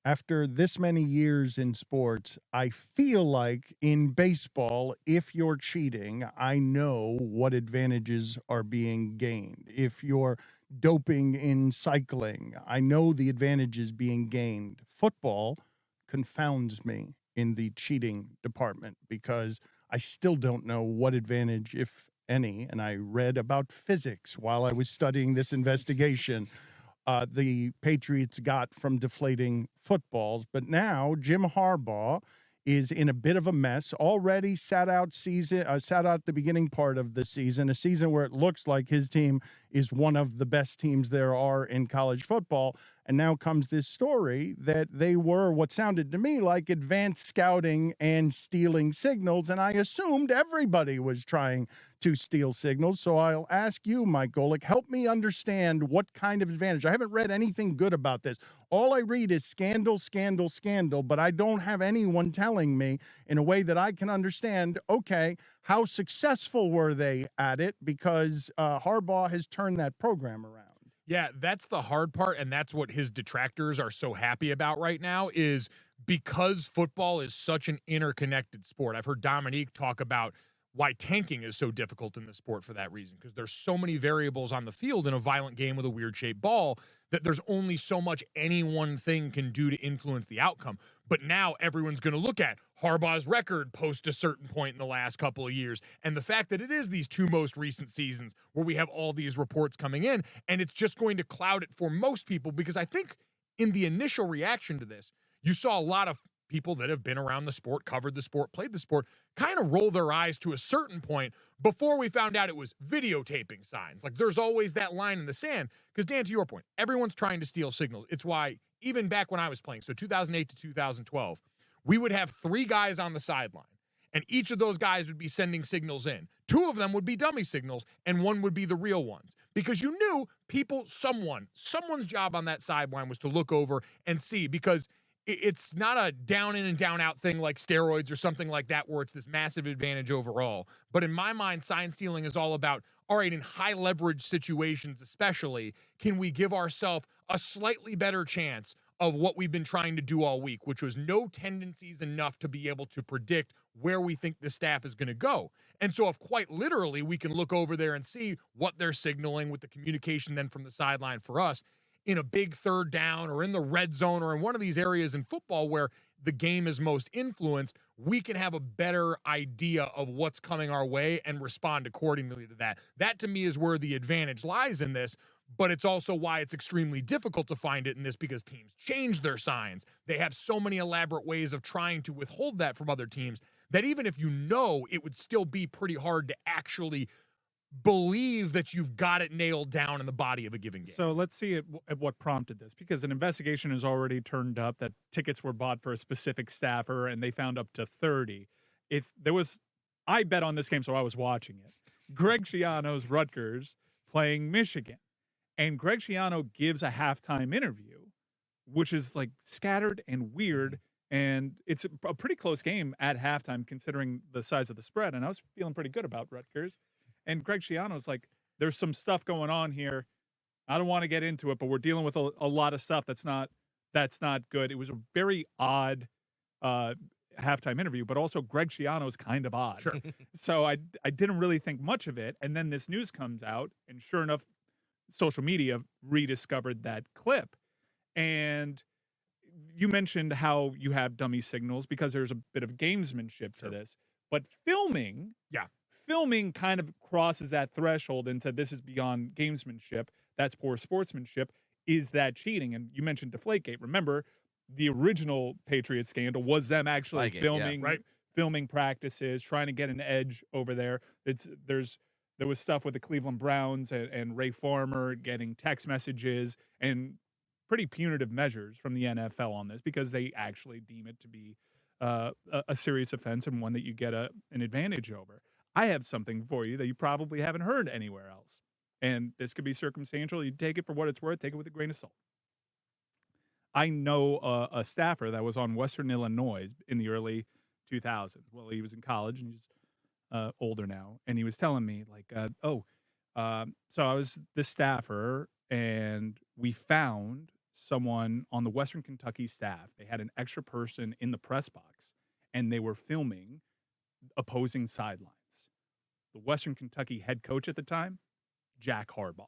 After this many years in sports, I feel like in baseball, if you're cheating, I know what advantages are being gained. If you're doping in cycling, I know the advantages being gained. Football confounds me in the cheating department because I still don't know what advantage, if any, and I read about physics while I was studying this investigation the Patriots got from deflating footballs. But now Jim Harbaugh is in a bit of a mess. Already sat out the beginning part of the season, a season where it looks like his team is one of the best teams there are in college football. And now comes this story that they were what sounded to me like advanced scouting and stealing signals. And I assumed everybody was trying to steal signals. So I'll ask you, Mike Golick, help me understand what kind of advantage. I haven't read anything good about this. All I read is scandal, scandal, scandal, but I don't have anyone telling me in a way that I can understand, okay, how successful were they at it? Because Harbaugh has turned that program around. Yeah, that's the hard part, and that's what his detractors are so happy about right now is because football is such an interconnected sport. I've heard Dominique talk about why tanking is so difficult in the sport for that reason, because there's so many variables on the field in a violent game with a weird-shaped ball that there's only so much any one thing can do to influence the outcome. But now everyone's going to look at Harbaugh's record post a certain point in the last couple of years, and the fact that it is these two most recent seasons where we have all these reports coming in, and it's just going to cloud it for most people, because I think in the initial reaction to this, you saw a lot of people that have been around the sport, covered the sport, played the sport, kind of roll their eyes to a certain point before we found out it was videotaping signs. Like, there's always that line in the sand. Because, Dan, to your point, everyone's trying to steal signals. It's why, even back when I was playing, so 2008 to 2012, we would have 3 guys on the sideline, and each of those guys would be sending signals in. 2 of them would be dummy signals, and 1 would be the real ones. Because you knew someone's job on that sideline was to look over and see, because it's not a down in and down out thing like steroids or something like that where it's this massive advantage overall. But in my mind, sign stealing is all about, all right, in high leverage situations especially, can we give ourselves a slightly better chance of what we've been trying to do all week, which was no tendencies enough to be able to predict where we think the staff is going to go. And so if quite literally we can look over there and see what they're signaling with the communication then from the sideline for us, in a big third down or in the red zone or in one of these areas in football where the game is most influenced, we can have a better idea of what's coming our way and respond accordingly to that. That, to me, is where the advantage lies in this, but it's also why it's extremely difficult to find it in this, because teams change their signs. They have so many elaborate ways of trying to withhold that from other teams that even if you know, it would still be pretty hard to actually believe that you've got it nailed down in the body of a given game. So let's see at what prompted this, because an investigation has already turned up that tickets were bought for a specific staffer and they found up to 30. If there was, I bet on this game, so I was watching it. Greg Schiano's Rutgers playing Michigan, and Greg Schiano gives a halftime interview, which is like scattered and weird. And it's a pretty close game at halftime considering the size of the spread. And I was feeling pretty good about Rutgers. And Greg Schiano's like, there's some stuff going on here. I don't want to get into it, but we're dealing with a lot of stuff that's not good. It was a very odd halftime interview, but also Greg Schiano's kind of odd. Sure. So I didn't really think much of it. And then this news comes out, and sure enough, social media rediscovered that clip. And you mentioned how you have dummy signals because there's a bit of gamesmanship to this. But filming kind of crosses that threshold into this is beyond gamesmanship. That's poor sportsmanship. Is that cheating? And you mentioned Deflategate. Remember, the original Patriots scandal was them actually filming practices, trying to get an edge over there. There was stuff with the Cleveland Browns and Ray Farmer getting text messages and pretty punitive measures from the NFL on this because they actually deem it to be a serious offense and one that you get an advantage over. I have something for you that you probably haven't heard anywhere else. And this could be circumstantial. You take it for what it's worth. Take it with a grain of salt. I know a staffer that was on Western Illinois in the early 2000s. Well, he was in college and he's older now. And he was telling me so I was the staffer and we found someone on the Western Kentucky staff. They had an extra person in the press box, and they were filming opposing sidelines. The Western Kentucky head coach at the time, Jack Harbaugh.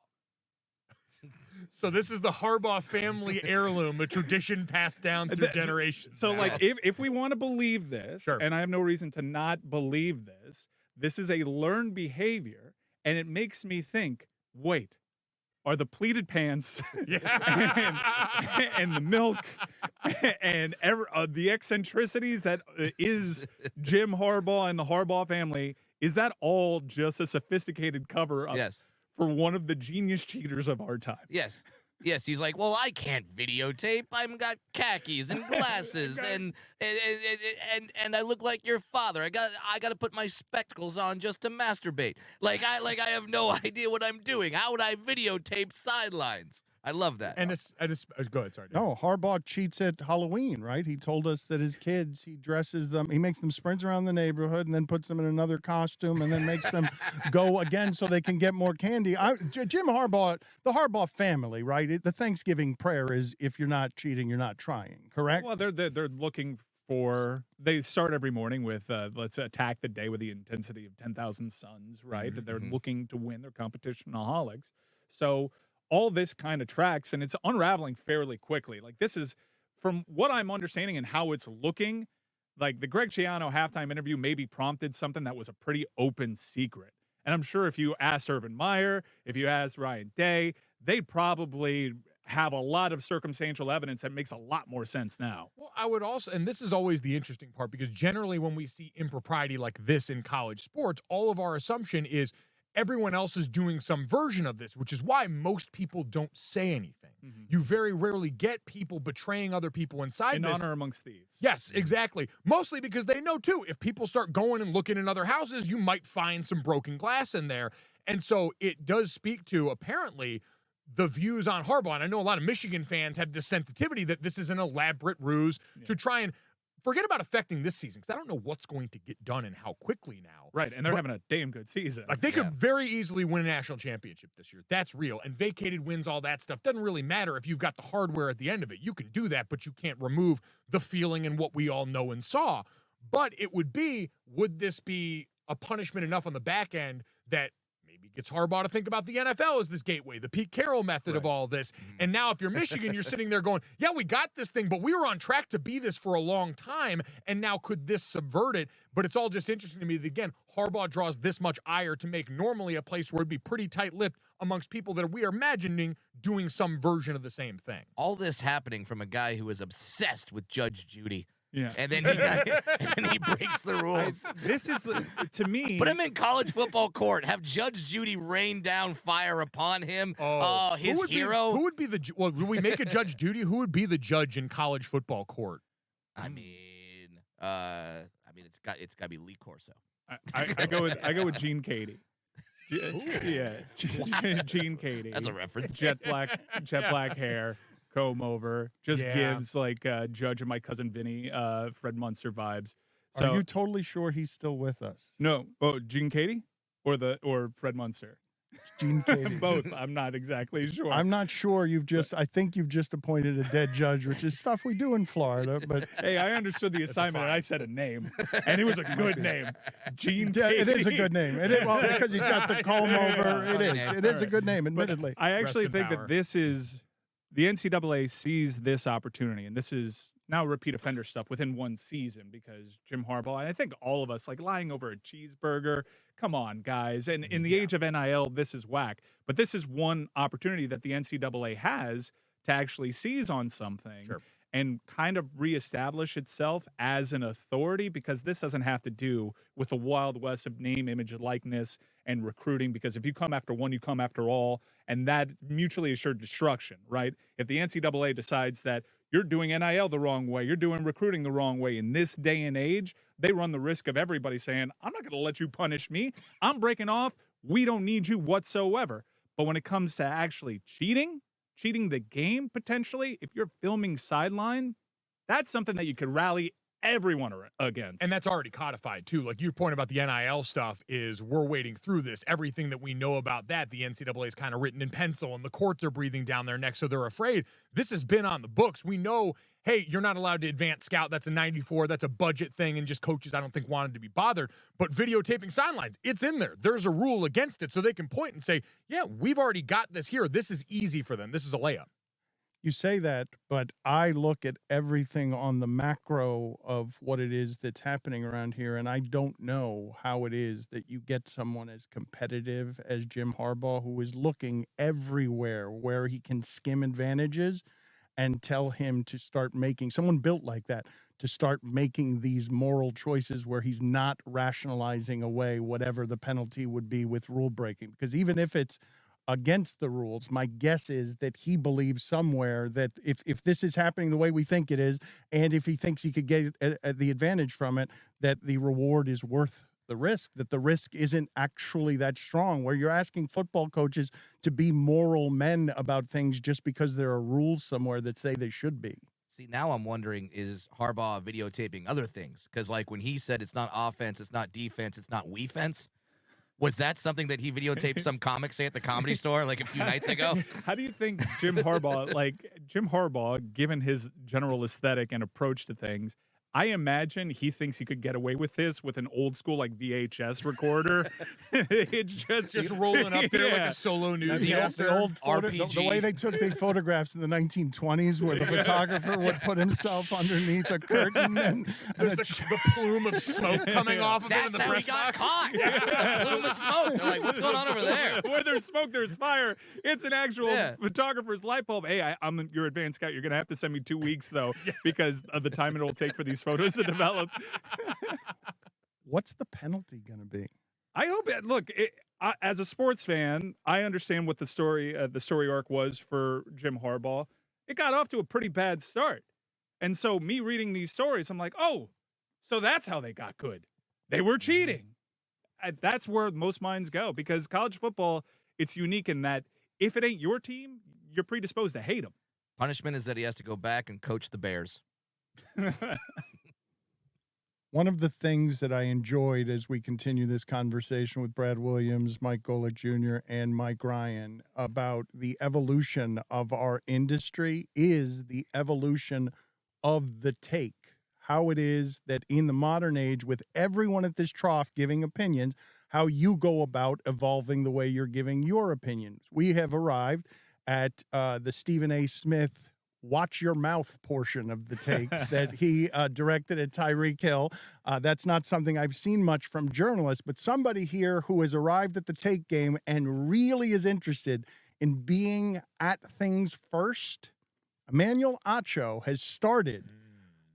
So this is the Harbaugh family heirloom, a tradition passed down through generations. So, now. like, if we want to believe this, Sure. and I have no reason to not believe this, this is a learned behavior, and it makes me think, wait, are the pleated pants and the milk and the eccentricities that is Jim Harbaugh and the Harbaugh family, is that all just a sophisticated cover-up for one of the genius cheaters of our time? Yes. Yes, he's like, well, I can't videotape. I've got khakis and glasses, and I look like your father. I got to put my spectacles on just to masturbate. Like I have no idea what I'm doing. How would I videotape sidelines? I love that. And go ahead, sorry. No, Harbaugh cheats at Halloween, right? He told us that his kids, he dresses them, he makes them sprint around the neighborhood and then puts them in another costume and then makes them go again so they can get more candy. Jim Harbaugh, the Harbaugh family, right? The Thanksgiving prayer is, if you're not cheating, you're not trying, correct? Well, they're looking for, they start every morning with, let's attack the day with the intensity of 10,000 suns, right? Mm-hmm. They're looking to win their competitionaholics. So all this kind of tracks, and it's unraveling fairly quickly. Like, this is, from what I'm understanding and how it's looking, like the Greg Schiano halftime interview maybe prompted something that was a pretty open secret. And I'm sure if you ask Urban Meyer, if you ask Ryan Day, they'd probably have a lot of circumstantial evidence that makes a lot more sense now. Well, I would also, and this is always the interesting part, because generally when we see impropriety like this in college sports, all of our assumption is everyone else is doing some version of this, which is why most people don't say anything. Mm-hmm. You very rarely get people betraying other people inside this. Honor amongst thieves. Yes, exactly. Mostly because they know, too, if people start going and looking in other houses, you might find some broken glass in there. And so it does speak to, apparently, the views on Harbaugh. And I know a lot of Michigan fans have this sensitivity that this is an elaborate ruse to try and forget about affecting this season, because I don't know what's going to get done and how quickly now. Right, and they're having a damn good season. Like, they could very easily win a national championship this year. That's real. And vacated wins, all that stuff, doesn't really matter if you've got the hardware at the end of it. You can do that, but you can't remove the feeling and what we all know and saw. But it would this be a punishment enough on the back end that maybe gets Harbaugh to think about the NFL as this gateway, the Pete Carroll method of all this. And now if you're Michigan, you're sitting there going, yeah, we got this thing, but we were on track to be this for a long time, and now could this subvert it? But it's all just interesting to me that, again, Harbaugh draws this much ire to make normally a place where it'd be pretty tight-lipped amongst people that we are imagining doing some version of the same thing. All this happening from a guy who is obsessed with Judge Judy. Yeah. And then he breaks the rules. This is, to me... Put him in college football court. Have Judge Judy rain down fire upon him. Oh, his hero. Who would be the... Well, when we make a Judge Judy, who would be the judge in college football court? I mean, it's got to be Lee Corso. I go with Gene Katie. Yeah, Gene Katie. That's a reference. Jet black hair. Comb over, gives like Judge and My Cousin Vinny, Fred Munster vibes. So, are you totally sure he's still with us? No, Gene Katie or Fred Munster? Gene Katie. Both. I'm not exactly sure. I'm not sure. I think you've just appointed a dead judge, which is stuff we do in Florida. But hey, I understood the assignment and I said a name, and it was a good name. Gene Katie. It is a good name. Because he's got the comb over. It is a good name, admittedly. But I actually think that this is. The NCAA sees this opportunity, and this is now repeat offender stuff within one season, because Jim Harbaugh, and I think all of us, like lying over a cheeseburger, come on, guys. And in the age of NIL, this is whack. But this is one opportunity that the NCAA has to actually seize on something and kind of reestablish itself as an authority, because this doesn't have to do with the Wild West of name, image, likeness, and recruiting, because if you come after one, you come after all, and that mutually assured destruction, right? If the NCAA decides that you're doing NIL the wrong way, you're doing recruiting the wrong way in this day and age, they run the risk of everybody saying, I'm not going to let you punish me. I'm breaking off. We don't need you whatsoever. But when it comes to actually cheating the game, potentially, if you're filming sideline, that's something that you could rally everyone are against. And that's already codified, too. Like your point about the NIL stuff is we're wading through this. Everything that we know about that, the NCAA is kind of written in pencil, and the courts are breathing down their necks, so they're afraid. This has been on the books. We know, hey, you're not allowed to advance scout. That's a 94. That's a budget thing, and just coaches, I don't think, wanted to be bothered. But videotaping sidelines, it's in there. There's a rule against it, so they can point and say, yeah, we've already got this here. This is easy for them. This is a layup. You say that, but I look at everything on the macro of what it is that's happening around here, and I don't know how it is that you get someone as competitive as Jim Harbaugh, who is looking everywhere where he can skim advantages and tell him to start making, someone built like that, to start making these moral choices where he's not rationalizing away whatever the penalty would be with rule breaking. Because even if it's against the rules, my guess is that he believes somewhere that if this is happening the way we think it is, and if he thinks he could get the advantage from it, that the reward is worth the risk, that the risk isn't actually that strong, where you're asking football coaches to be moral men about things just because there are rules somewhere that say they should be. See, now I'm wondering, is Harbaugh videotaping other things? Because, like, when he said it's not offense, it's not defense, it's not we-fence, was that something that he videotaped some comic say at the Comedy Store like a few nights ago? How do you think Jim Harbaugh, given his general aesthetic and approach to things, I imagine he thinks he could get away with this with an old school like VHS recorder. It's just rolling up there like a solo newscaster. The old RPG. the way they took the photographs in the 1920s, where the photographer would put himself underneath a curtain and the plume of smoke coming off of him in That's the how he press got box. caught. The plume of smoke. They're like, what's going on over there? Where there's smoke, there's fire. It's an actual Yeah. photographer's light bulb. Hey, I'm your advanced scout. You're going to have to send me 2 weeks, though, because of the time it'll take for these photos to develop. what's the penalty going to be? I hope it. Look, as a sports fan, I understand what the story arc was for Jim Harbaugh. It got off to a pretty bad start, and so me reading these stories, I'm like, oh, so that's how they got good. They were cheating. That's where most minds go, because college football, it's unique in that if it ain't your team, you're predisposed to hate them. Punishment is that he has to go back and coach the Bears. One of the things that I enjoyed as we continue this conversation with Brad Williams, Mike Golick Jr., and Mike Ryan about the evolution of our industry is the evolution of the take. How it is that in the modern age, with everyone at this trough giving opinions, how you go about evolving the way you're giving your opinions. We have arrived at the Stephen A. Smith watch your mouth portion of the take that he directed at Tyreek Hill. That's not something I've seen much from journalists, but somebody here who has arrived at the take game and really is interested in being at things first. Emmanuel Acho has started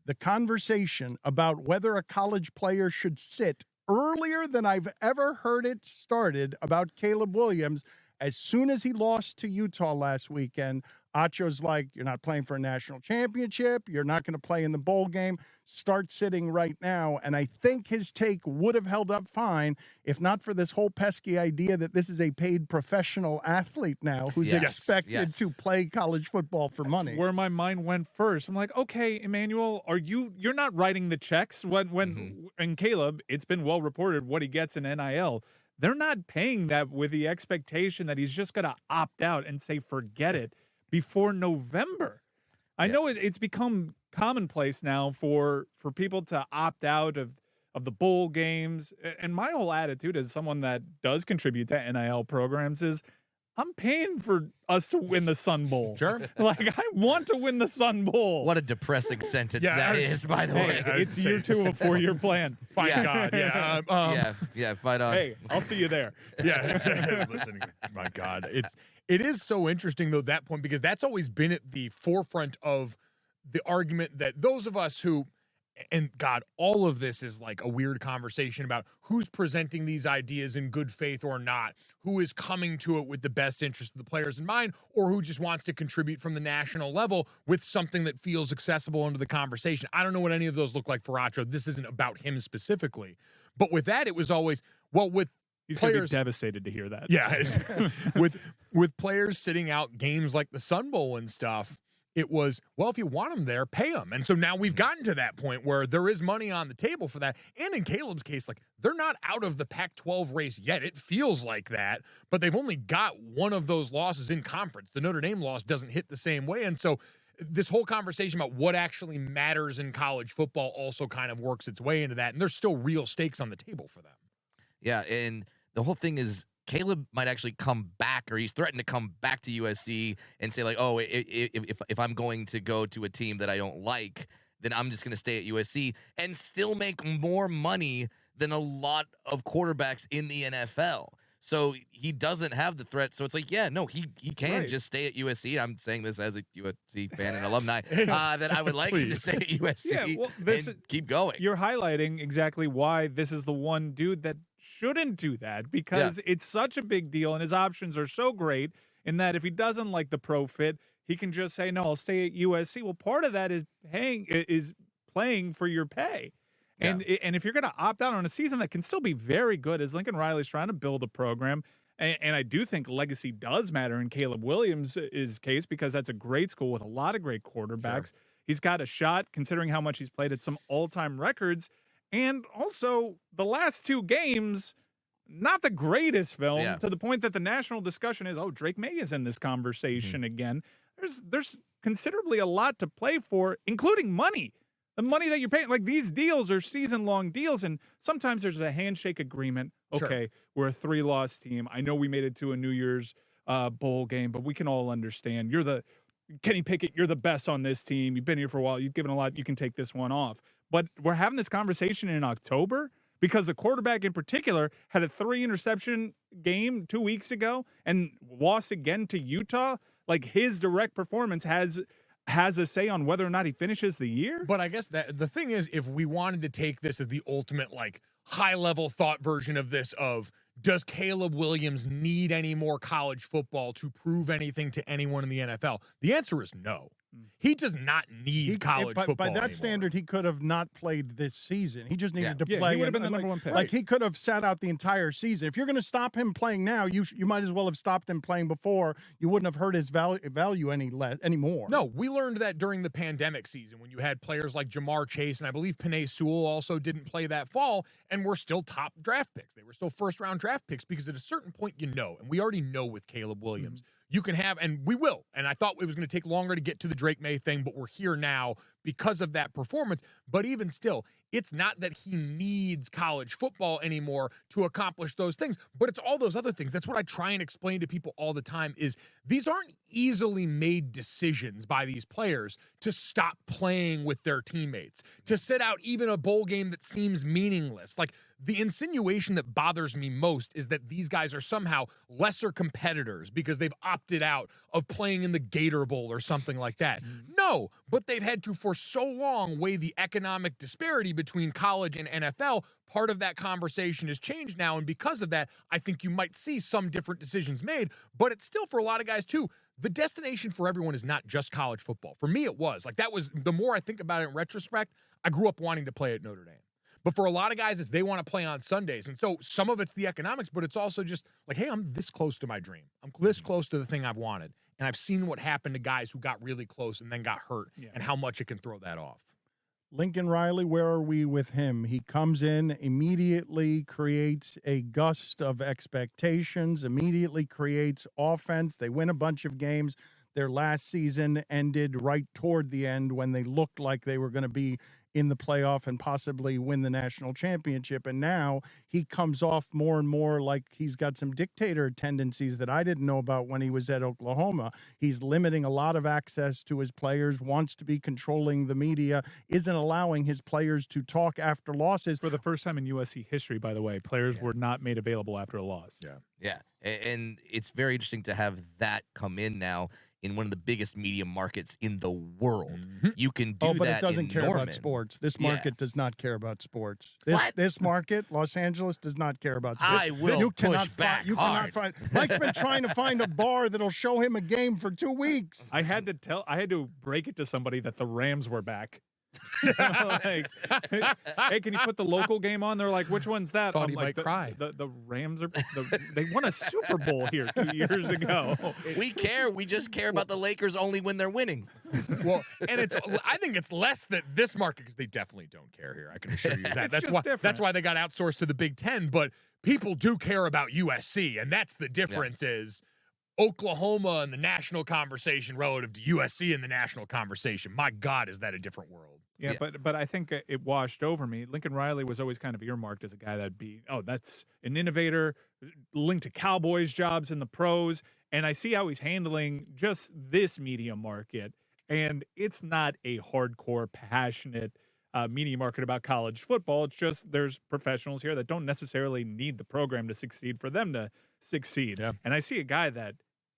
the conversation about whether a college player should sit earlier than I've ever heard it started about Caleb Williams. As soon as he lost to Utah last weekend, Acho's like, you're not playing for a national championship. You're not going to play in the bowl game. Start sitting right now. And I think his take would have held up fine if not for this whole pesky idea that this is a paid professional athlete now who's expected to play college football for money. Where my mind went first. I'm like, okay, Emmanuel, you're not writing the checks and Caleb, it's been well reported what he gets in NIL. They're not paying that with the expectation that he's just going to opt out and say, forget it, before November. I know it's become commonplace now for people to opt out of the bowl games. And my whole attitude as someone that does contribute to NIL programs is I'm paying for us to win the Sun Bowl. Sure. Like, I want to win the Sun Bowl. What a depressing sentence that is, by the way. It's year 2 of a 4-year plan. Fight God, yeah, fight on. Hey, I'll see you there. Yeah, listen, my God. It is so interesting, though, that point, because that's always been at the forefront of the argument that those of us who, and God, all of this is like a weird conversation about who's presenting these ideas in good faith or not, who is coming to it with the best interest of the players in mind, or who just wants to contribute from the national level with something that feels accessible into the conversation. I don't know what any of those look like for Acho. This isn't about him specifically. But with that, it was always, well, with He's players, going to be devastated to hear that. Yeah. with players sitting out games like the Sun Bowl and stuff, it was, well, if you want him there, pay him. And so now we've gotten to that point where there is money on the table for that. And in Caleb's case, like, they're not out of the Pac-12 race yet. It feels like that, but they've only got one of those losses in conference. The Notre Dame loss doesn't hit the same way. And so this whole conversation about what actually matters in college football also kind of works its way into that. And there's still real stakes on the table for them. Yeah, and the whole thing is Caleb might actually come back, or he's threatened to come back to USC and say, like, oh, if I'm going to go to a team that I don't like, then I'm just going to stay at USC and still make more money than a lot of quarterbacks in the NFL. So he doesn't have the threat. So it's like, yeah, no, he can just stay at USC. I'm saying this as a USC fan and alumni, that I would like him to stay at USC and keep going. You're highlighting exactly why this is the one dude that shouldn't do that, because it's such a big deal and his options are so great in that if he doesn't like the pro fit, he can just say, no, I'll stay at USC. Well, part of that is playing for your pay. And if you're going to opt out on a season that can still be very good, as Lincoln Riley's trying to build a program, and I do think legacy does matter in Caleb Williams' case, because that's a great school with a lot of great quarterbacks. Sure. He's got a shot, considering how much he's played at some all-time records. And also, the last two games, not the greatest film, to the point that the national discussion is, oh, Drake May is in this conversation again. There's considerably a lot to play for, including money. The money that you're paying, like, these deals are season-long deals, and sometimes there's a handshake agreement. Okay, we're a 3-loss team. I know we made it to a New Year's bowl game, but we can all understand. You're the Kenny Pickett. You're the best on this team. You've been here for a while. You've given a lot. You can take this one off. But we're having this conversation in October because the quarterback in particular had a 3-interception game 2 weeks ago and lost again to Utah. Like, his direct performance has a say on whether or not he finishes the year. But I guess that the thing is, if we wanted to take this as the ultimate, like, high-level thought version of this, of does Caleb Williams need any more college football to prove anything to anyone in the NFL? The answer is no. He does not need college football by that anymore. standard, he could have not played this season. He just needed to play. He would have been the number one pick. Like, he could have sat out the entire season. If you're going to stop him playing now, you might as well have stopped him playing before. You wouldn't have hurt his value anymore. No, we learned that during the pandemic season when you had players like Jamar Chase, and I believe Penei Sewell also didn't play that fall, and were still top draft picks. They were still first-round draft picks, because at a certain point, and we already know with Caleb Williams, you can have, and we will, and I thought it was going to take longer to get to the Drake May thing, but we're here now because of that performance. But even still, it's not that he needs college football anymore to accomplish those things, but it's all those other things. That's what I try and explain to people all the time, is these aren't easily made decisions by these players to stop playing with their teammates, to sit out even a bowl game that seems meaningless. Like, the insinuation that bothers me most is that these guys are somehow lesser competitors because they've opted out of playing in the Gator Bowl or something like that. No, but they've had to for so long weigh the economic disparity between college and NFL. Part of that conversation has changed now, and because of that, I think you might see some different decisions made, but it's still, for a lot of guys too, the destination for everyone is not just college football. For me, it was. Like, that was, the more I think about it in retrospect, I grew up wanting to play at Notre Dame. But for a lot of guys, it's they want to play on Sundays. And so some of it's the economics, but it's also just like, hey, I'm this close to my dream. I'm this close to the thing I've wanted. And I've seen what happened to guys who got really close and then got hurt, and how much it can throw that off. Lincoln Riley, where are we with him? He comes in, immediately creates a gust of expectations, immediately creates offense. They win a bunch of games. Their last season ended right toward the end when they looked like they were going to be in the playoff and possibly win the national championship. And now he comes off more and more like he's got some dictator tendencies that I didn't know about when he was at Oklahoma. He's limiting a lot of access to his players, wants to be controlling the media, isn't allowing his players to talk after losses. For the first time in USC history, by the way, players were not made available after a loss. Yeah. And it's very interesting to have that come in now in one of the biggest media markets in the world. You can do that. But it doesn't care Norman. about sports. This market does not care about sports. What? This market, Los Angeles, does not care about sports. I will push back You cannot find. Mike's been trying to find a bar that'll show him a game for 2 weeks. I had to break it to somebody that the Rams were back Like, hey, can you put the local game on? They're like, which one's that? Thought I'm he like, might cry. The Rams are. They won a Super Bowl here 2 years ago. We care. We just care about the Lakers only when they're winning. Well, and I think it's less that this market, because they definitely don't care here. I can assure you that. That's why they got outsourced to the Big Ten. But people do care about USC, and that's the difference. Is Oklahoma in the national conversation relative to USC in the national conversation. My God, is that a different world? Yeah, but I think it washed over me. Lincoln Riley was always kind of earmarked as a guy that'd be, that's an innovator, linked to Cowboys jobs in the pros. And I see how he's handling just this media market. And it's not a hardcore, passionate media market about college football. It's just there's professionals here that don't necessarily need the program to succeed for them to succeed. Yeah. And I see a guy that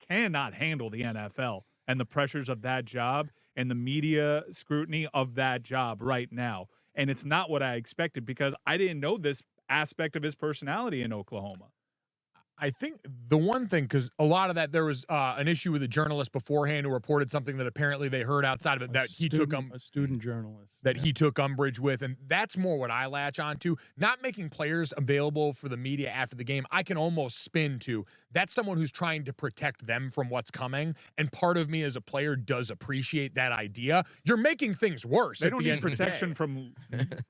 cannot handle the NFL and the pressures of that job and the media scrutiny of that job right now. And it's not what I expected because I didn't know this aspect of his personality in Oklahoma. I think the one thing, because a lot of that, there was an issue with a journalist beforehand who reported something that apparently they heard outside of it that he took a student journalist he took umbrage with, and that's more what I latch onto. Not making players available for the media after the game, I can almost spin to that's someone who's trying to protect them from what's coming, and part of me as a player does appreciate that idea. You're making things worse. They don't need protection from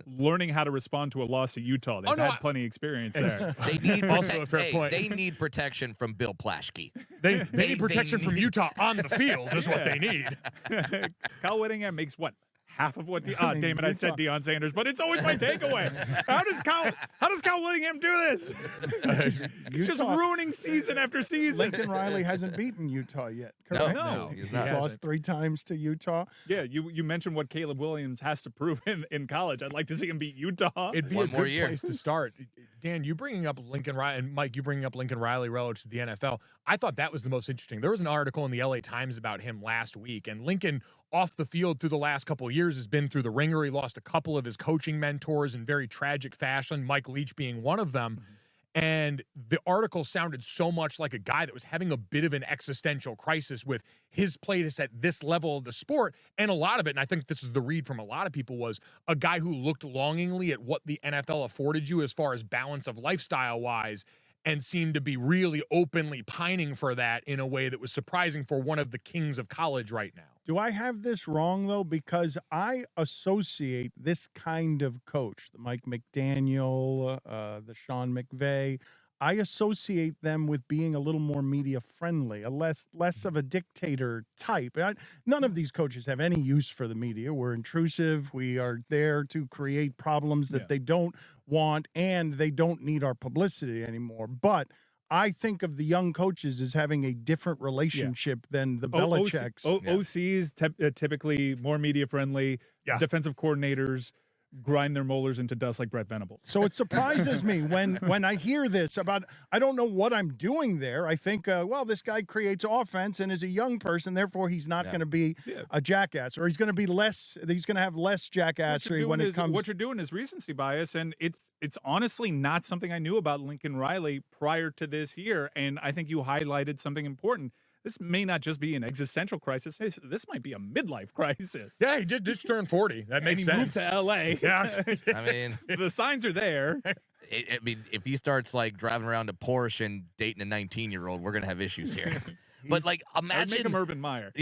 learning how to respond to a loss at Utah. They've had plenty of experience there. They need also a fair point. They need protection from Bill Plaschke. They need protection from Utah on the field is what they need. Kyle Whittingham makes what? Half of what damn it, I said Deion Sanders, but it's always my takeaway. How does Kyle Whittingham do this? He's just ruining season after season. Lincoln Riley hasn't beaten Utah yet, correct? No, He's not. lost 3 times to Utah. Yeah, you mentioned what Caleb Williams has to prove in college. I'd like to see him beat Utah. It'd be One a more good year. place to start. Dan, you bringing up Lincoln Riley, and Mike, you bringing up Lincoln Riley relative to the NFL. I thought that was the most interesting. There was an article in the LA Times about him last week, and Lincoln off the field through the last couple of years has been through the ringer. He lost a couple of his coaching mentors in very tragic fashion, Mike Leach being one of them. And the article sounded so much like a guy that was having a bit of an existential crisis with his place at this level of the sport. And a lot of it, and I think this is the read from a lot of people, was a guy who looked longingly at what the NFL afforded you as far as balance of lifestyle-wise, and seemed to be really openly pining for that in a way that was surprising for one of the kings of college right now. Do I have this wrong, though? Because I associate this kind of coach, the Mike McDaniel, the Sean McVay, I associate them with being a little more media friendly, a less of a dictator type. None of these coaches have any use for the media. We're intrusive. We are there to create problems that they don't want, and they don't need our publicity anymore. But I think of the young coaches as having a different relationship than the Belichick's. OCs typically more media friendly. Yeah. Defensive coordinators grind their molars into dust like Brett Venables. So it surprises me when I hear this about, I don't know what I'm doing there. I think, this guy creates offense and is a young person, therefore he's not going to be a jackass, or he's going to have less jackassery when it comes. What you're doing is recency bias, and it's honestly not something I knew about Lincoln Riley prior to this year, and I think you highlighted something important. This may not just be an existential crisis. This might be a midlife crisis. Yeah, he just turned 40. That makes sense. Moved to L.A. Yeah. I mean, the signs are there. I mean, if he starts like driving around a Porsche and dating a 19-year-old, we're gonna have issues here. But like, I'd make imagine him Urban Meyer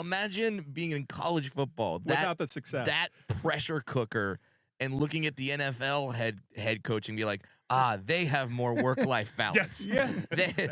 imagine being in college football without the success. that pressure cooker, and looking at the NFL head coach and be like, they have more work-life balance.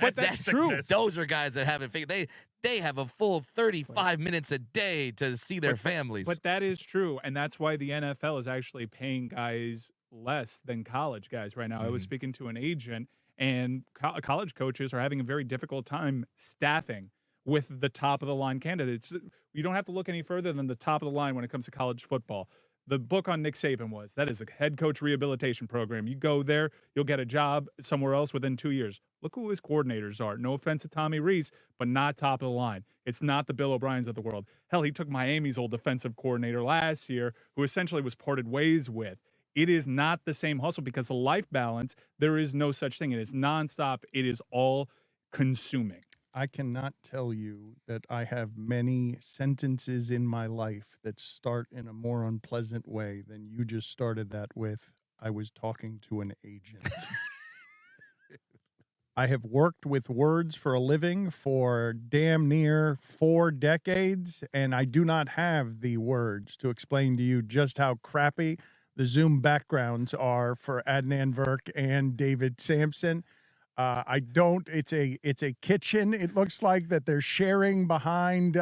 But that's true. Those are guys that haven't figured. They have a full 35 minutes a day to see their families. But that is true, and that's why the NFL is actually paying guys less than college guys right now. I was speaking to an agent, and college coaches are having a very difficult time staffing with the top-of-the-line candidates. You don't have to look any further than the top of the line when it comes to college football. The book on Nick Saban that is a head coach rehabilitation program. You go there, you'll get a job somewhere else within 2 years. Look who his coordinators are. No offense to Tommy Rees, but not top of the line. It's not the Bill O'Briens of the world. Hell, he took Miami's old defensive coordinator last year, who essentially was parted ways with. It is not the same hustle because the life balance, there is no such thing. It is nonstop. It is all consuming. I cannot tell you that I have many sentences in my life that start in a more unpleasant way than you just started that with. I was talking to an agent. I have worked with words for a living for damn near 4 decades, and I do not have the words to explain to you just how crappy the Zoom backgrounds are for Adnan Virk and David Samson. I don't. It's a kitchen. It looks like that they're sharing behind.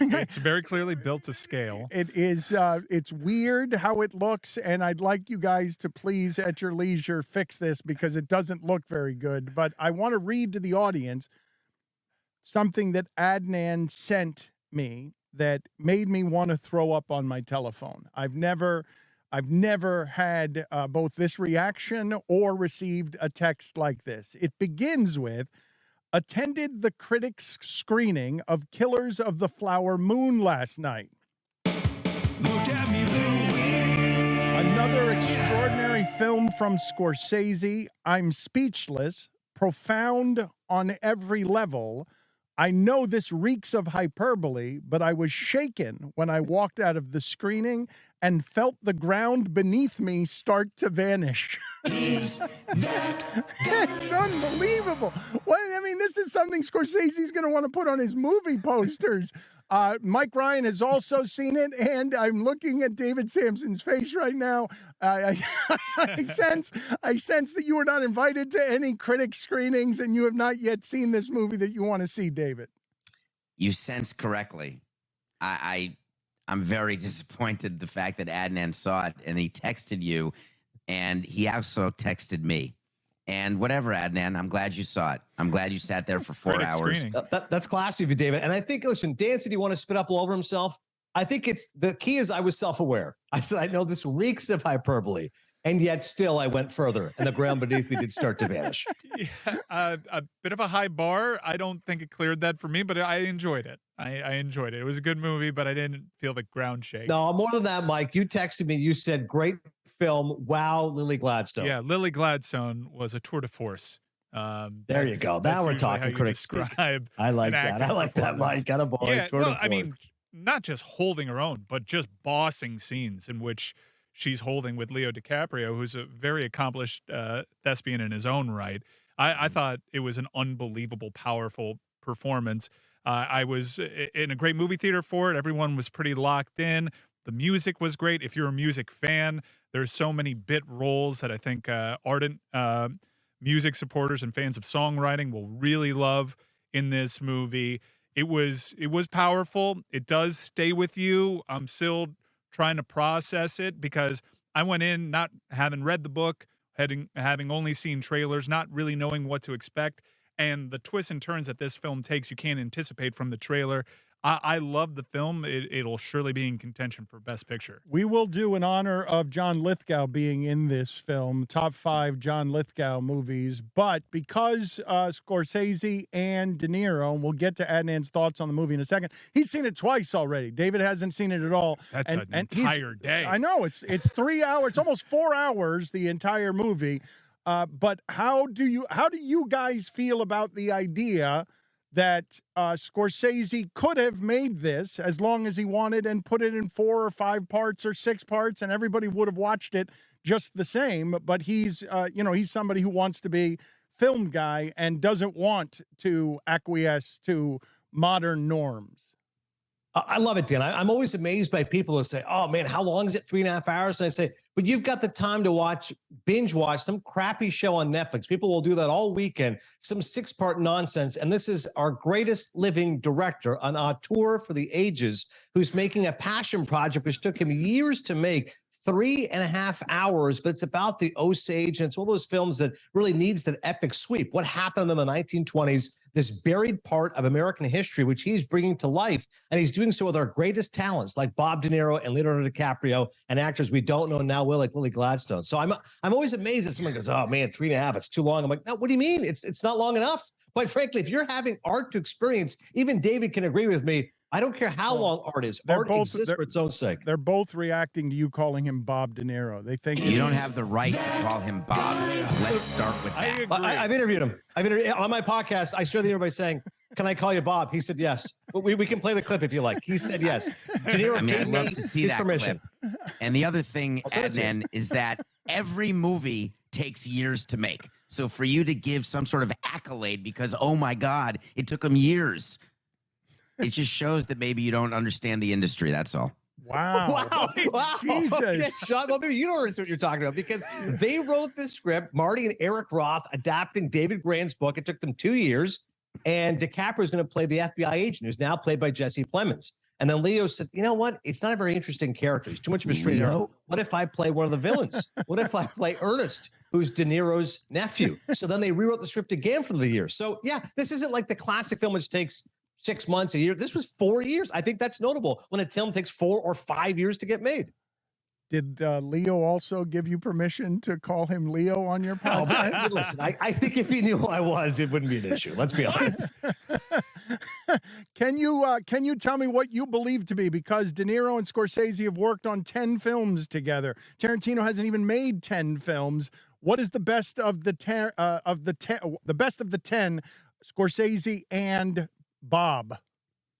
It's very clearly built to scale. It is. It's weird how it looks, and I'd like you guys to please, at your leisure, fix this because it doesn't look very good. But I want to read to the audience something that Adnan sent me that made me want to throw up on my telephone. I've never had both this reaction or received a text like this. It begins with, attended the critics' screening of Killers of the Flower Moon last night. Look at me, Louie. Another extraordinary film from Scorsese. I'm speechless, profound on every level. I know this reeks of hyperbole, but I was shaken when I walked out of the screening and felt the ground beneath me start to vanish. Is that It's unbelievable. Well, I mean, this is something Scorsese's going to want to put on his movie posters. Mike Ryan has also seen it, and I'm looking at David Samson's face right now. I sense that you were not invited to any critic screenings, and you have not yet seen this movie that you want to see, David. You sense correctly. I'm very disappointed the fact that Adnan saw it and he texted you, and he also texted me. And whatever, Adnan, I'm glad you saw it. I'm glad you sat there for 4 hours. That's classy of you, David. And I think, listen, Dan said he want to spit up all over himself. I think the key is I was self-aware. I said, I know this reeks of hyperbole. And yet still I went further and the ground beneath me did start to vanish. Yeah, a bit of a high bar. I don't think it cleared that for me, but I enjoyed it. I enjoyed it. It was a good movie, but I didn't feel the ground shake. No, more than that, Mike. You texted me. You said, great film. Wow, Lily Gladstone. Yeah, Lily Gladstone was a tour de force. There you go. Now we're talking critics. I like that. I like that, Mike. Got a boy. Yeah, tour de force. I mean, not just holding her own, but just bossing scenes in which she's holding with Leo DiCaprio, who's a very accomplished thespian in his own right. I thought it was an unbelievable, powerful performance. I was in a great movie theater for it. Everyone was pretty locked in. The music was great. If you're a music fan, there's so many bit roles that I think ardent music supporters and fans of songwriting will really love in this movie. It was powerful. It does stay with you. I'm still trying to process it because I went in not having read the book, having only seen trailers, not really knowing what to expect. And the twists and turns that this film takes, you can't anticipate from the trailer. I love the film. It'll surely be in contention for Best Picture. We will do in honor of John Lithgow being in this film, top 5 John Lithgow movies. But because Scorsese and De Niro, and we'll get to Adnan's thoughts on the movie in a second, he's seen it twice already. David hasn't seen it at all. That's an entire day. I know. It's 3 hours. It's almost 4 hours, the entire movie. But how do you guys feel about the idea that Scorsese could have made this as long as he wanted and put it in 4 or 5 parts or 6 parts and everybody would have watched it just the same, but he's somebody who wants to be film guy and doesn't want to acquiesce to modern norms. I love it, Dan. I'm always amazed by people who say, oh, man, how long is it? 3.5 hours? And I say, but you've got the time to binge watch some crappy show on Netflix. People will do that all weekend, some 6-part nonsense. And this is our greatest living director, an auteur for the ages, who's making a passion project, which took him years to make. 3.5 hours, but it's about the Osage, and it's one of those films that really needs that epic sweep. What happened in the 1920s, this buried part of American history, which he's bringing to life, and he's doing so with our greatest talents, like Bob De Niro and Leonardo DiCaprio, and actors we don't know now will, like Lily Gladstone. So I'm always amazed that someone goes, oh man, 3.5, it's too long. I'm like, no, what do you mean? It's not long enough. Quite frankly, if you're having art to experience, even David can agree with me, I don't care how long art is. they're Art both- exists they're- for its own sake. They're both reacting to you calling him Bob De Niro. They think You don't it's- have the right to call him Bob. Let's start with I that. agree. I've interviewed him. On my podcast. I started the interview by saying, "Can I call you Bob?" He said yes. We can play the clip if you like. He said yes. De Niro I mean, gave I'd love me to see his that permission. clip. And the other thing, I'll send it to you. Adnan, is that every movie takes years to make. So for you to give some sort of accolade because, oh my God, it took them years, it just shows that maybe you don't understand the industry. That's all. Wow. Wow. Jesus. Okay, Sean, well, maybe you don't understand what you're talking about because they wrote this script, Marty and Eric Roth adapting David Grant's book. It took them 2 years. And DiCaprio is going to play the FBI agent, who's now played by Jesse Plemons. And then Leo said, you know what? It's not a very interesting character. He's too much of a straight arrow. What if I play one of the villains? What if I play Ernest, who's De Niro's nephew? So then they rewrote the script again for the year. So yeah, this isn't like the classic film, which takes 6 months, a year. This was 4 years. I think that's notable when a film takes 4 or 5 years to get made. Did Leo also give you permission to call him Leo on your Oh, podcast? but listen, I think if he knew who I was, it wouldn't be an issue. Let's be honest. Can you tell me what you believe to be? Because De Niro and Scorsese have worked on 10 films together. Tarantino hasn't even made 10 films. What is the best of the 10? The best of the 10? Scorsese and Bob.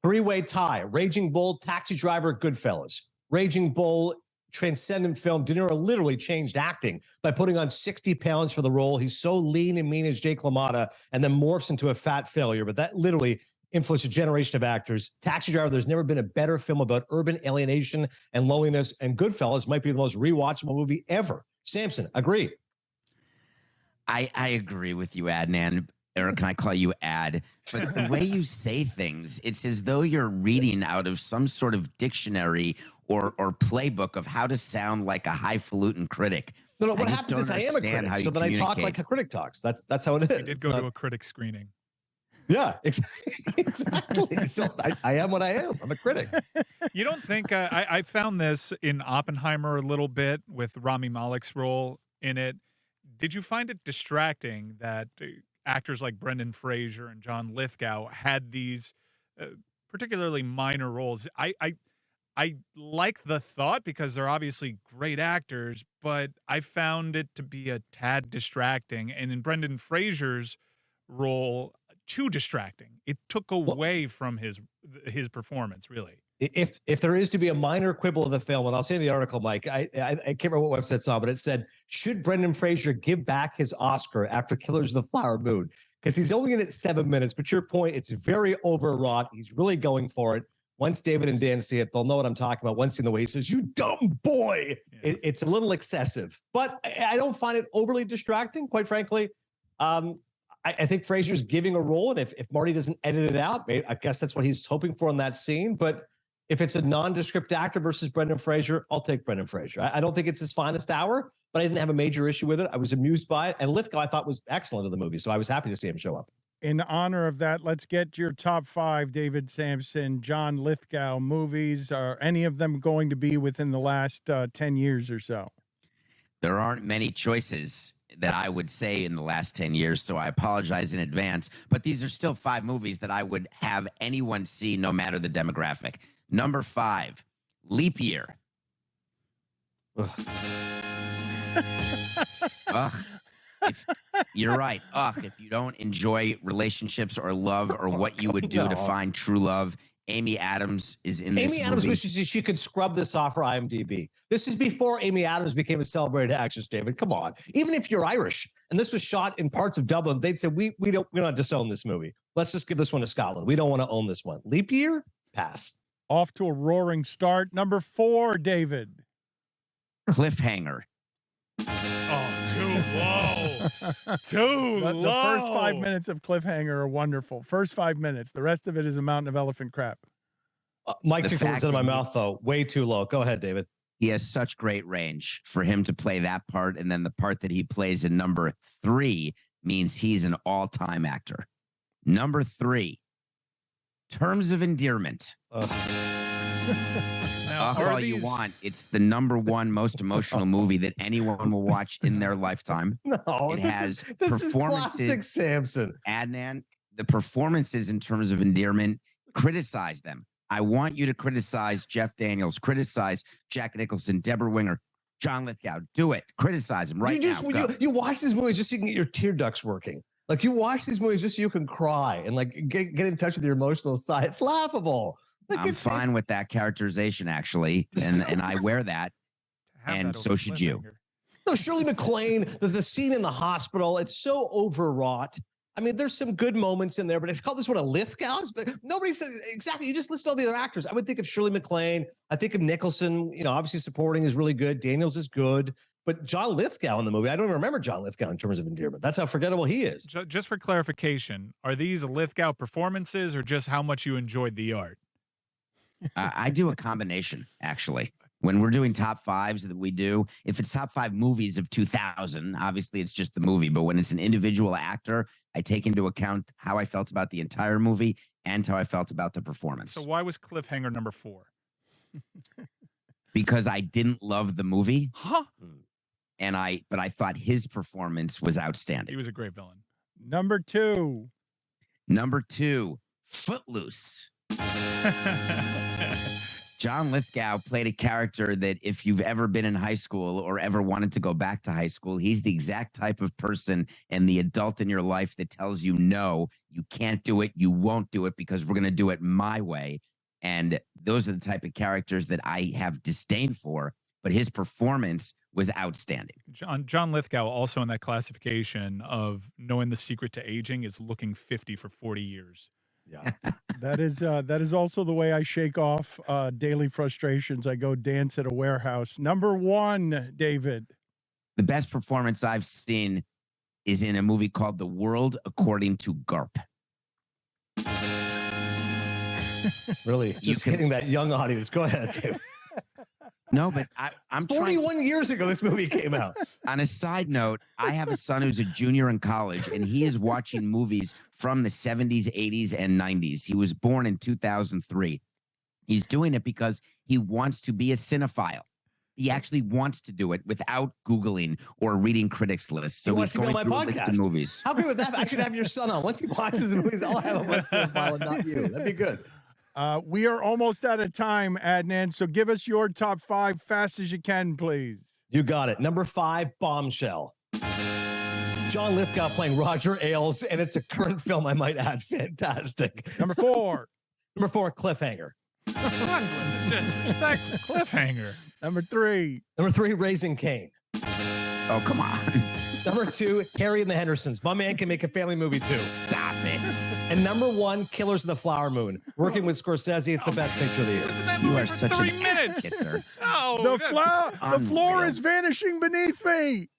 Three-way tie. Raging Bull, Taxi Driver, Goodfellas. Raging Bull, transcendent film. De Niro literally changed acting by putting on 60 pounds for the role. He's so lean and mean as Jake LaMotta and then morphs into a fat failure. But that literally influenced a generation of actors. Taxi Driver, there's never been a better film about urban alienation and loneliness. And Goodfellas might be the most rewatchable movie ever. Samson, agree. I agree with you, Adnan. Or can I call you Ad? But the way you say things, it's as though you're reading out of some sort of dictionary or playbook of how to sound like a highfalutin critic. No, I what just happens is don't I am a understand how critic. you So then I talk communicate. like a critic talks. That's how it is. I did It's go not- to a critic screening. Yeah, exactly. So I am what I am. I'm a critic. You don't think I found this in Oppenheimer a little bit with Rami Malek's role in it. Did you find it distracting that actors like Brendan Fraser and John Lithgow had these particularly minor roles? I like the thought because they're obviously great actors, but I found it to be a tad distracting. And in Brendan Fraser's role, too distracting. It took away from his performance, really. If there is to be a minor quibble of the film, and I'll say in the article, Mike, I can't remember what website it's on, but it said, should Brendan Fraser give back his Oscar after Killers of the Flower Moon? Because he's only in it 7 minutes, but your point, it's very overwrought. He's really going for it. Once David and Dan see it, they'll know what I'm talking about. Once in the way he says, you dumb boy. Yeah. It's a little excessive, but I don't find it overly distracting, quite frankly. I think Fraser's giving a role, and if Marty doesn't edit it out, I guess that's what he's hoping for in that scene. But if it's a nondescript actor versus Brendan Fraser, I'll take Brendan Fraser. I don't think it's his finest hour, but I didn't have a major issue with it. I was amused by it. And Lithgow, I thought, was excellent in the movie, so I was happy to see him show up. In honor of that, let's get your top 5, David Samson, John Lithgow movies. Are any of them going to be within the last 10 years or so? There aren't many choices that I would say in the last 10 years, so I apologize in advance. But these are still 5 movies that I would have anyone see, no matter the demographic. Number 5, Leap Year. Ugh. You're right. If you don't enjoy relationships or love or what you would do to find true love, Amy Adams is in this Amy Adams movie. wishes she could scrub this off her IMDb. This is before Amy Adams became a celebrated actress, David. Come on. Even if you're Irish and this was shot in parts of Dublin, they'd say, we don't disown this movie. Let's just give this one to Scotland. We don't want to own this one. Leap Year? Pass. Off to a roaring start. Number 4, David. Cliffhanger. Oh, too low. Too low. The first 5 minutes of Cliffhanger are wonderful. First 5 minutes. The rest of it is a mountain of elephant crap. Mike The took the words fact out of my that he- mouth, though. Way too low. Go ahead, David. He has such great range for him to play that part. And then the part that he plays in number 3 means he's an all-time actor. Number 3, Terms of Endearment. Now, All are you these- want. It's the number 1 most emotional movie that anyone will watch in their lifetime. No, It has this is performances. classic Samson. Adnan, the performances in Terms of Endearment, criticize them. I want you to criticize Jeff Daniels, criticize Jack Nicholson, Deborah Winger, John Lithgow. Do it. Criticize him right now. You watch these movies just so you can get your tear ducts working. Like you watch these movies just so you can cry and like get in touch with your emotional side. It's laughable. Like I'm fine with that characterization, actually, and I wear that, and so should you. No, Shirley MacLaine, the scene in the hospital, it's so overwrought. I mean, there's some good moments in there, but it's called this one a Lithgow. Nobody says exactly. You just list all the other actors. I would think of Shirley MacLaine. I think of Nicholson. You know, obviously supporting is really good. Daniels is good. But John Lithgow in the movie, I don't even remember John Lithgow in terms of endearment. That's how forgettable he is. Just for clarification, are these Lithgow performances or just how much you enjoyed the art? I do a combination, actually. When we're doing top fives that we do, if it's top 5 movies of 2000, obviously it's just the movie. But when it's an individual actor, I take into account how I felt about the entire movie and how I felt about the performance. So why was Cliffhanger number 4? Because I didn't love the movie. Huh? But I thought his performance was outstanding. He was a great villain. Number 2. Number 2, Footloose. John Lithgow played a character that if you've ever been in high school or ever wanted to go back to high school, he's the exact type of person and the adult in your life that tells you, no, you can't do it. You won't do it because we're going to do it my way. And those are the type of characters that I have disdain for, but his performance was outstanding. John Lithgow also in that classification of knowing the secret to aging is looking 50 for 40 years. Yeah. That is also the way I shake off daily frustrations. I go dance at a warehouse. Number 1, David. The best performance I've seen is in a movie called The World According to Garp. Really, just hitting that young audience. Go ahead, David. No, but I'm 41 years ago this movie came out. On a side note, I have a son who's a junior in college, and he is watching movies from the 70s, 80s, and 90s. He was born in 2003. He's doing it because he wants to be a cinephile. He actually wants to do it without Googling or reading critics' lists. So he's going through a list of movies. How good would that be? I should have your son on. Once he watches the movies, I'll have him on cinephile and not you. That'd be good. We are almost out of time, Adnan, so give us your top 5 fast as you can, please. You got it. Number 5, Bombshell. John Lithgow playing Roger Ailes, and it's a current film, I might add. Fantastic. Number 4. Number 4, Cliffhanger. That's disrespect for Cliffhanger. Number 3. Number 3, Raising Cain. Oh, come on. Number 2, Harry and the Hendersons. My man can make a family movie too. Stop it. And number 1, Killers of the Flower Moon. Working with Scorsese, it's the best picture of the year. You are such 3 a minutes. kisser. No, The floor is vanishing beneath me.